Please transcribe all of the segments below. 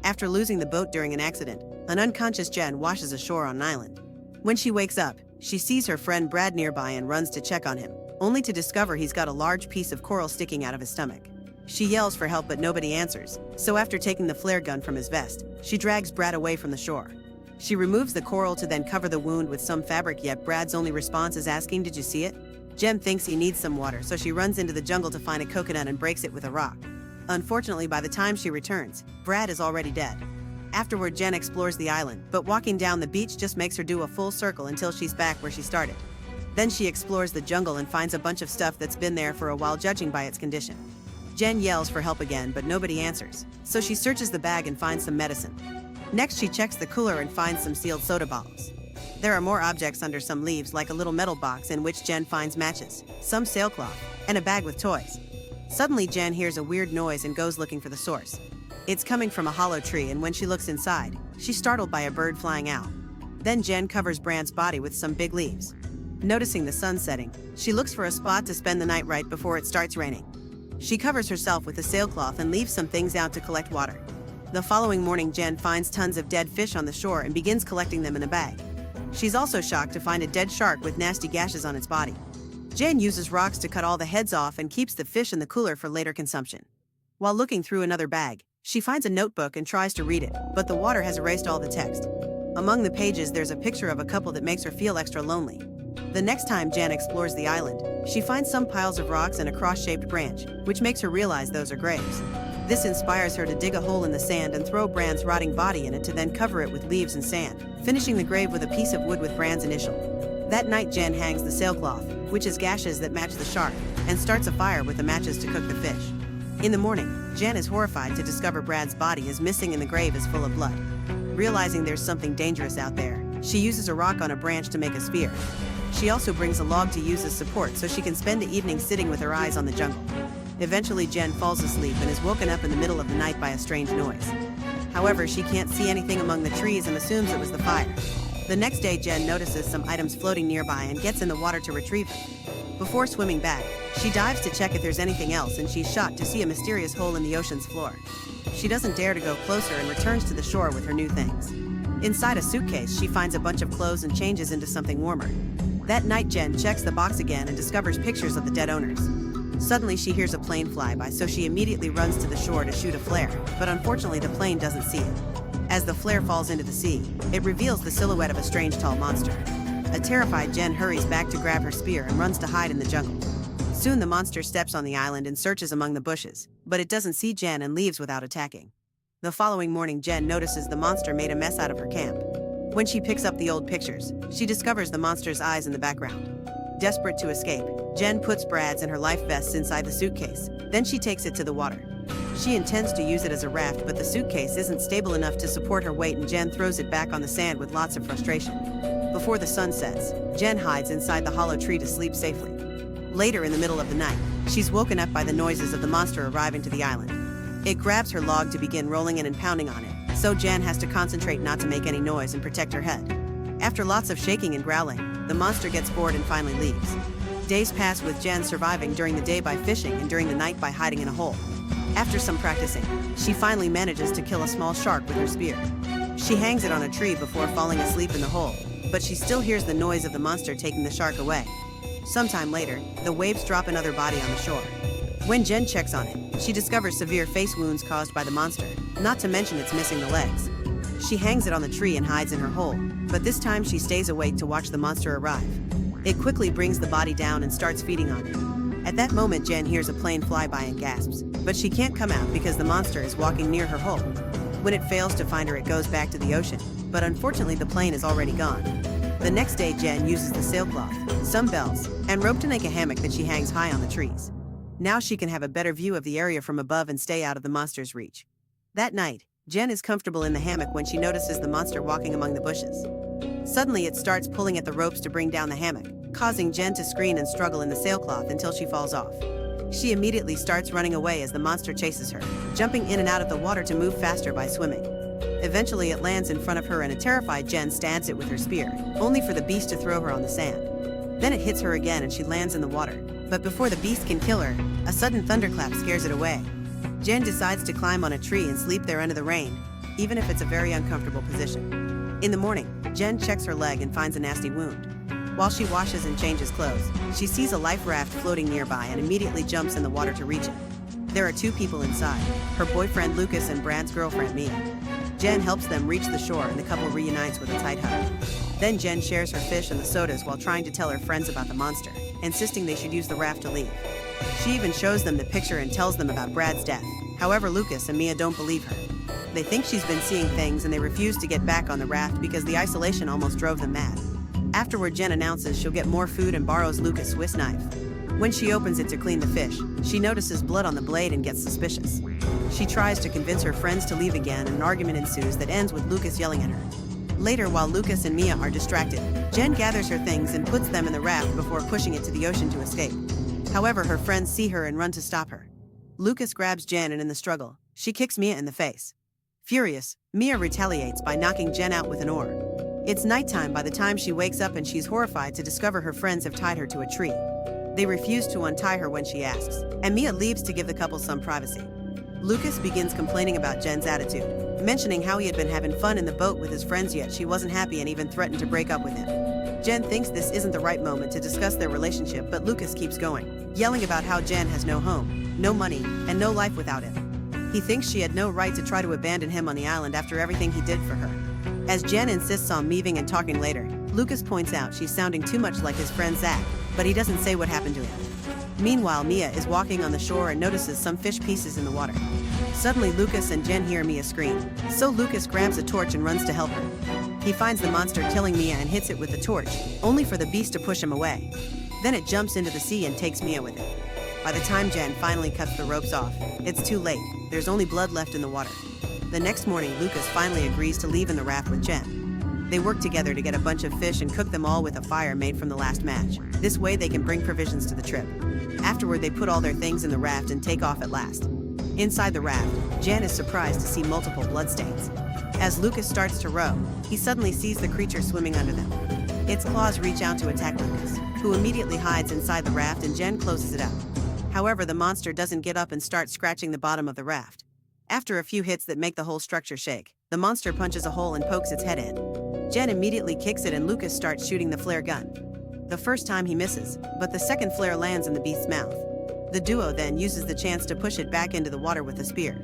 After losing the boat during an accident, an unconscious Jen washes ashore on an island. When she wakes up, she sees her friend Brad nearby and runs to check on him, only to discover he's got a large piece of coral sticking out of his stomach. She yells for help but nobody answers, so after taking the flare gun from his vest, she drags Brad away from the shore. She removes the coral to then cover the wound with some fabric, yet Brad's only response is asking, "Did you see it?" Jen thinks he needs some water, so she runs into the jungle to find a coconut and breaks it with a rock. Unfortunately, by the time she returns, Brad is already dead. Afterward, Jen explores the island, but walking down the beach just makes her do a full circle until she's back where she started. Then she explores the jungle and finds a bunch of stuff that's been there for a while, judging by its condition. Jen yells for help again, but nobody answers, so she searches the bag and finds some medicine. Next, she checks the cooler and finds some sealed soda bottles. There are more objects under some leaves, like a little metal box in which Jen finds matches, some sailcloth, and a bag with toys. Suddenly, Jen hears a weird noise and goes looking for the source. It's coming from a hollow tree, and when she looks inside, she's startled by a bird flying out. Then Jen covers Brad's body with some big leaves. Noticing the sun setting, she looks for a spot to spend the night right before it starts raining. She covers herself with a sailcloth and leaves some things out to collect water. The following morning, Jen finds tons of dead fish on the shore and begins collecting them in a bag. She's also shocked to find a dead shark with nasty gashes on its body. Jen uses rocks to cut all the heads off and keeps the fish in the cooler for later consumption. While looking through another bag, she finds a notebook and tries to read it, but the water has erased all the text. Among the pages, there's a picture of a couple that makes her feel extra lonely. The next time Jen explores the island, she finds some piles of rocks and a cross-shaped branch, which makes her realize those are graves. This inspires her to dig a hole in the sand and throw Brad's rotting body in it to then cover it with leaves and sand, finishing the grave with a piece of wood with Brad's initial. That night, Jen hangs the sailcloth, which is gashes that match the shark, and starts a fire with the matches to cook the fish. In the morning, Jen is horrified to discover Brad's body is missing and the grave is full of blood. Realizing there's something dangerous out there, she uses a rock on a branch to make a spear. She also brings a log to use as support so she can spend the evening sitting with her eyes on the jungle. Eventually, Jen falls asleep and is woken up in the middle of the night by a strange noise. However, she can't see anything among the trees and assumes it was the fire. The next day, Jen notices some items floating nearby and gets in the water to retrieve them. Before swimming back, she dives to check if there's anything else, and she's shocked to see a mysterious hole in the ocean's floor. She doesn't dare to go closer and returns to the shore with her new things. Inside a suitcase, she finds a bunch of clothes and changes into something warmer. That night, Jen checks the box again and discovers pictures of the dead owners. Suddenly, she hears a plane fly by, so she immediately runs to the shore to shoot a flare, but unfortunately the plane doesn't see it. As the flare falls into the sea, it reveals the silhouette of a strange tall monster. A terrified Jen hurries back to grab her spear and runs to hide in the jungle. Soon the monster steps on the island and searches among the bushes, but it doesn't see Jen and leaves without attacking. The following morning, Jen notices the monster made a mess out of her camp. When she picks up the old pictures, she discovers the monster's eyes in the background. Desperate to escape, Jen puts Brad's and her life vests inside the suitcase. Then she takes it to the water. She intends to use it as a raft, but the suitcase isn't stable enough to support her weight, and Jen throws it back on the sand with lots of frustration. Before the sun sets, Jen hides inside the hollow tree to sleep safely. Later in the middle of the night, she's woken up by the noises of the monster arriving to the island. It grabs her log to begin rolling in and pounding on it, so Jen has to concentrate not to make any noise and protect her head. After lots of shaking and growling, the monster gets bored and finally leaves. Days pass with Jen surviving during the day by fishing and during the night by hiding in a hole. After some practicing, she finally manages to kill a small shark with her spear. She hangs it on a tree before falling asleep in the hole, but she still hears the noise of the monster taking the shark away. Sometime later, the waves drop another body on the shore. When Jen checks on it, she discovers severe face wounds caused by the monster, not to mention it's missing the legs. She hangs it on the tree and hides in her hole, but this time she stays awake to watch the monster arrive. It quickly brings the body down and starts feeding on it. At that moment, Jen hears a plane fly by and gasps, but she can't come out because the monster is walking near her hole. When it fails to find her, it goes back to the ocean, but unfortunately the plane is already gone. The next day, Jen uses the sailcloth, some bells, and rope to make a hammock that she hangs high on the trees. Now she can have a better view of the area from above and stay out of the monster's reach. That night, Jen is comfortable in the hammock when she notices the monster walking among the bushes. Suddenly, it starts pulling at the ropes to bring down the hammock, causing Jen to scream and struggle in the sailcloth until she falls off. She immediately starts running away as the monster chases her, jumping in and out of the water to move faster by swimming. Eventually, it lands in front of her and a terrified Jen stabs it with her spear, only for the beast to throw her on the sand. Then it hits her again and she lands in the water, but before the beast can kill her, a sudden thunderclap scares it away. Jen decides to climb on a tree and sleep there under the rain, even if it's a very uncomfortable position. In the morning, Jen checks her leg and finds a nasty wound. While she washes and changes clothes, she sees a life raft floating nearby and immediately jumps in the water to reach it. There are two people inside, her boyfriend Lucas and Brad's girlfriend Mia. Jen helps them reach the shore and the couple reunites with a tight hug. Then Jen shares her fish and the sodas while trying to tell her friends about the monster, insisting they should use the raft to leave. She even shows them the picture and tells them about Brad's death. However, Lucas and Mia don't believe her. They think she's been seeing things and they refuse to get back on the raft because the isolation almost drove them mad. Afterward, Jen announces she'll get more food and borrows Lucas' Swiss knife. When she opens it to clean the fish, she notices blood on the blade and gets suspicious. She tries to convince her friends to leave again and an argument ensues that ends with Lucas yelling at her. Later, while Lucas and Mia are distracted, Jen gathers her things and puts them in the raft before pushing it to the ocean to escape. However, her friends see her and run to stop her. Lucas grabs Jen and in the struggle, she kicks Mia in the face. Furious, Mia retaliates by knocking Jen out with an oar. It's nighttime by the time she wakes up and she's horrified to discover her friends have tied her to a tree. They refuse to untie her when she asks, and Mia leaves to give the couple some privacy. Lucas begins complaining about Jen's attitude, mentioning how he had been having fun in the boat with his friends yet she wasn't happy and even threatened to break up with him. Jen thinks this isn't the right moment to discuss their relationship, but Lucas keeps going, yelling about how Jen has no home, no money, and no life without him. He thinks she had no right to try to abandon him on the island after everything he did for her. As Jen insists on leaving and talking later, Lucas points out she's sounding too much like his friend Zach, but he doesn't say what happened to him. Meanwhile, Mia is walking on the shore and notices some fish pieces in the water. Suddenly, Lucas and Jen hear Mia scream, so Lucas grabs a torch and runs to help her. He finds the monster killing Mia and hits it with the torch, only for the beast to push him away. Then it jumps into the sea and takes Mia with it. By the time Jen finally cuts the ropes off, it's too late. There's only blood left in the water. The next morning, Lucas finally agrees to leave in the raft with Jen. They work together to get a bunch of fish and cook them all with a fire made from the last match. This way they can bring provisions to the trip. Afterward, they put all their things in the raft and take off at last. Inside the raft, Jen is surprised to see multiple bloodstains. As Lucas starts to row, he suddenly sees the creature swimming under them. Its claws reach out to attack Lucas, who immediately hides inside the raft and Jen closes it up. However, the monster doesn't get up and starts scratching the bottom of the raft. After a few hits that make the whole structure shake, the monster punches a hole and pokes its head in. Jen immediately kicks it and Lucas starts shooting the flare gun. The first time he misses, but the second flare lands in the beast's mouth. The duo then uses the chance to push it back into the water with a spear.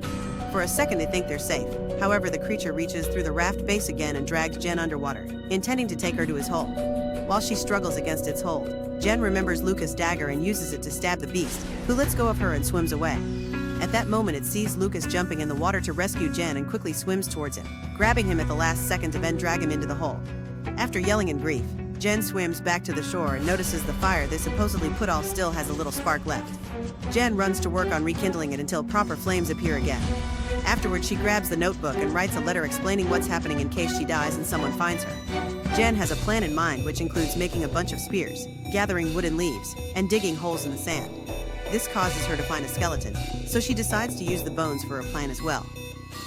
For a second they think they're safe, however the creature reaches through the raft base again and drags Jen underwater, intending to take her to his hole. While she struggles against its hold, Jen remembers Lucas' dagger and uses it to stab the beast, who lets go of her and swims away. At that moment it sees Lucas jumping in the water to rescue Jen and quickly swims towards him, grabbing him at the last second to then drag him into the hole. After yelling in grief, Jen swims back to the shore and notices the fire they supposedly put out still has a little spark left. Jen runs to work on rekindling it until proper flames appear again. Afterward, she grabs the notebook and writes a letter explaining what's happening in case she dies and someone finds her. Jen has a plan in mind which includes making a bunch of spears, gathering wooden leaves, and digging holes in the sand. This causes her to find a skeleton, so she decides to use the bones for her plan as well.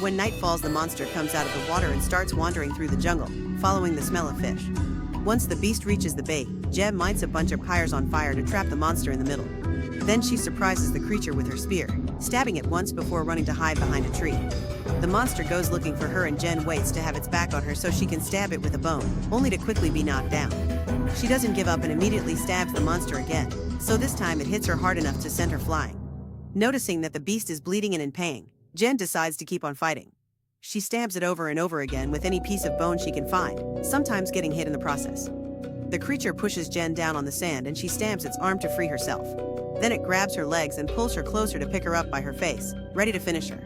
When night falls, the monster comes out of the water and starts wandering through the jungle, following the smell of fish. Once the beast reaches the bait, Jen lights a bunch of pyres on fire to trap the monster in the middle. Then she surprises the creature with her spear, stabbing it once before running to hide behind a tree. The monster goes looking for her and Jen waits to have its back on her so she can stab it with a bone, only to quickly be knocked down. She doesn't give up and immediately stabs the monster again, so this time it hits her hard enough to send her flying. Noticing that the beast is bleeding and in pain, Jen decides to keep on fighting. She stabs it over and over again with any piece of bone she can find, sometimes getting hit in the process. The creature pushes Jen down on the sand and she stabs its arm to free herself. Then it grabs her legs and pulls her closer to pick her up by her face, ready to finish her.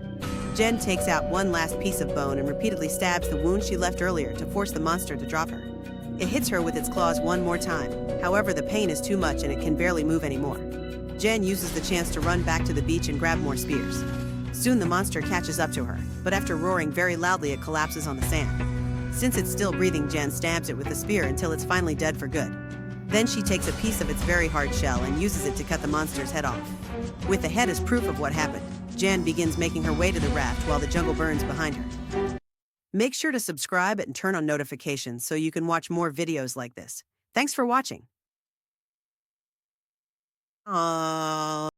Jen takes out one last piece of bone and repeatedly stabs the wound she left earlier to force the monster to drop her. It hits her with its claws one more time, however the pain is too much and it can barely move anymore. Jen uses the chance to run back to the beach and grab more spears. Soon the monster catches up to her, but after roaring very loudly it collapses on the sand. Since it's still breathing, Jen stabs it with the spear until it's finally dead for good. Then she takes a piece of its very hard shell and uses it to cut the monster's head off. With the head as proof of what happened, Jen begins making her way to the raft while the jungle burns behind her. Make sure to subscribe and turn on notifications so you can watch more videos like this. Thanks for watching. Aww.